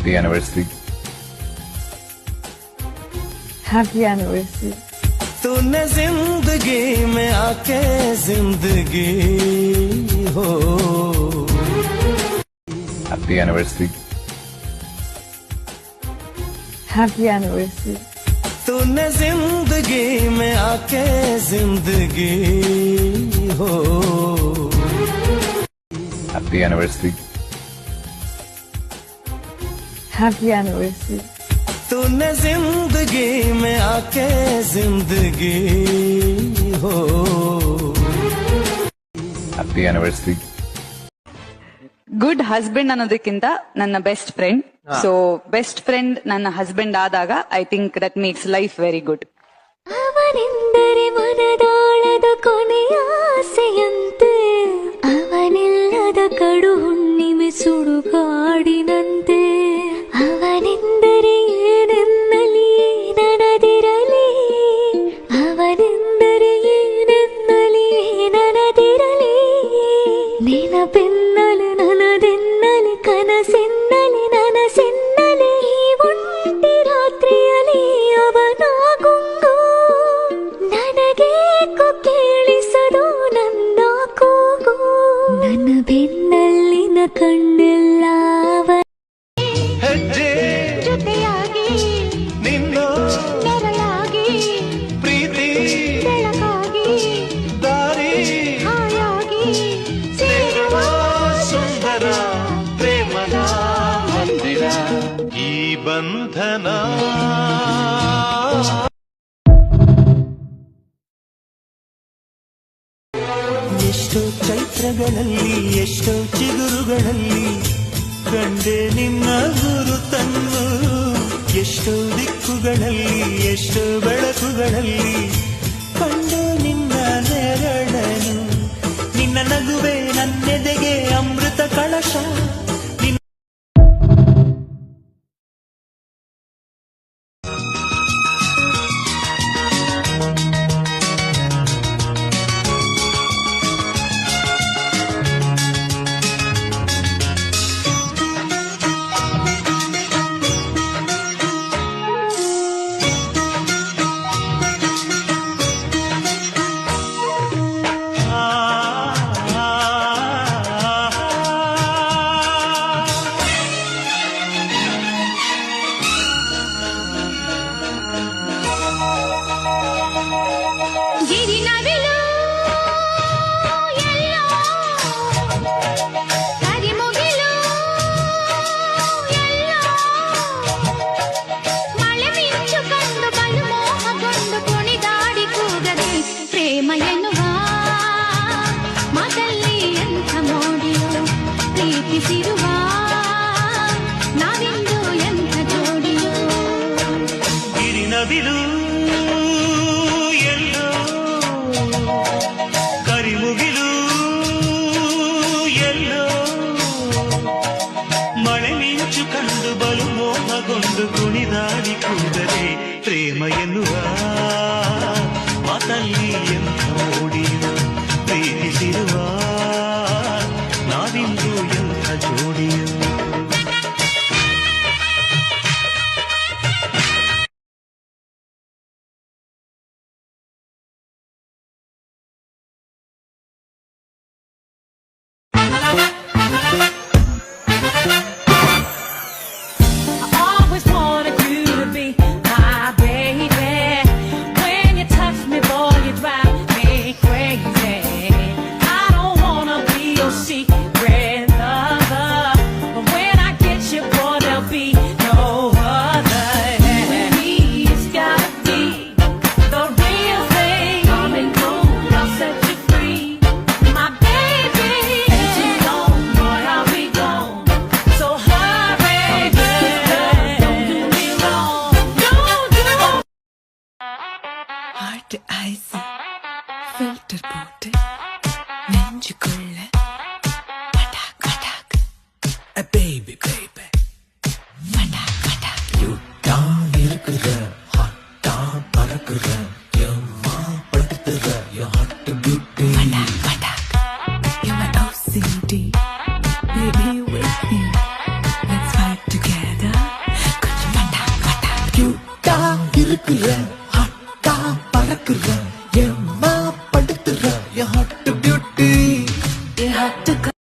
Happy anniversary. Happy anniversary. तूने जिंदगी में आके जिंदगी हो. Happy anniversary. Happy anniversary. तूने जिंदगी में आके जिंदगी हो. Happy anniversary. Happy anniversary. तूने जिंदगी में आके जिंदगी हो. Happy anniversary. ಗುಡ್ ಹಸ್ಬೆಂಡ್ ಅನ್ನೋದಕ್ಕಿಂತ ನನ್ನ best friend. So best friend ನನ್ನ ಹಸ್ಬೆಂಡ್ ಆದಾಗ I think that makes life very good. ಅವನೆಂದರೆ ಮನದಾಳದ ಕೊನೆಯ ಆಸೆಯಂತೆ, ಅವನಿಲ್ಲದ ಕಡು ಹುಣ್ಣಿಮೆ ಸುಡುಗಾಡಿನಂತೆ. ಅವನೆಂದರೆ ಏನೆನ್ನಲಿ ನನದಿರಲಿ, ಅವನೆಂದರೆ ಏನೆನ್ನಲಿ ನನದಿರಲಿ. ನೆನಪೆನ್ನಲಿ ನನದೆನ್ನಲಿ ಕನಸೆನ್ನಲಿ ನನಸೆನ್ನಲಿ. ಈ ಒಂಟಿ ರಾತ್ರಿಯಲ್ಲಿ ಅವನಾಗುಂಗು ನನಗೇಕೋ ಕೇಳಿಸದು ನನ್ನ ಕೂಗು. ನನ್ನ ಬೆನ್ನಲ್ಲಿನ ಕಣ್ಣೆಲ್ಲ ಹೆಜ್ಜೆ ಜೊತೆಯಾಗಿ ನಿನ್ನ ನೆರಳಾಗಿ ಪ್ರೀತಿ ಬೆಳಕಾಗಿ ದಾರಿ ಹಾಯಾಗಿ ಸೇರುವ ಸುಂದರ ಪ್ರೇಮದ ಮಂದಿರ ಈ ಬಂಧನ. ಎಷ್ಟೋ ಚೈತ್ರಗಳಲ್ಲಿ ಎಷ್ಟೋ ಚಿಗುರುಗಳಲ್ಲಿ ಕಂಡೆ ನಿನ್ನ ಗುರುತನ್ನು. ಎಷ್ಟೋ ದಿಕ್ಕುಗಳಲ್ಲಿ ಎಷ್ಟೋ ಬೆಳಕುಗಳಲ್ಲಿ ಕಂಡು ನಿನ್ನ ನೆರಳನು. ನಿನ್ನ ನಗುವೆ ನನ್ನೆದೆಗೆ ಅಮೃತ ಕಳಶ. ಗಿರಿನವಿಲು ಎಲ್ಲೋ ಕರಿಮುಗಿಲು ಎಲ್ಲೋ ಮಳೆ ಮಿಂಚು ಕಂಡು ಬಲು ಮೋಹಗೊಂಡು ಕುಣಿದಾಡಿ ಕೂಗದೆ ಪ್ರೇಮ ಎನ್ನುವ ಮಾತಲ್ಲಿ ಎಂಥ ಮೋಡಿಯೋ. ಪ್ರೀತಿಸಿರುವ ನಾವಿಂದು ಎಂಥ ಜೋಡಿಯೋ. ಗಿರಿನವಿಲು ಎಲ್ಲೋ ಕರಿಮುಗಿಲು ಎಲ್ಲೋ ಮಳೆ ಮಿಂಚು ಕಂಡು ಬಲು ಮೋಹಗೊಂಡು ಕುಣಿದಾಡಿ ಕೂಗದೆ ಪ್ರೇಮ ಎನ್ನುವ ಮಾತಲ್ಲಿ ಎಂಥ ಮೋಡಿಯೋ. ಪ್ರೀತಿಸಿರುವ ನಾವಿಂದು ಎಂಥ ಜೋಡಿಯೋ. Always wanted you to be my baby. When you touch me, boy, you drive me crazy. I don't wanna be your secret lover, but when I get you, boy, there'll be no other. It's gotta be the real thing. Coming home, I'll set you free, my baby. Too long, boy, I'll be gone. So hurry, don't do me wrong. Don't do. Heart eyes, filter போட்டு நெஞ்சுக்குள்ள attack attack a baby baby attack attack you down இருக்குற hot down பறக்குற எம்மா படுத்துற your hot beauty attack attack you my OCD baby with me let's fight together ये हाथ का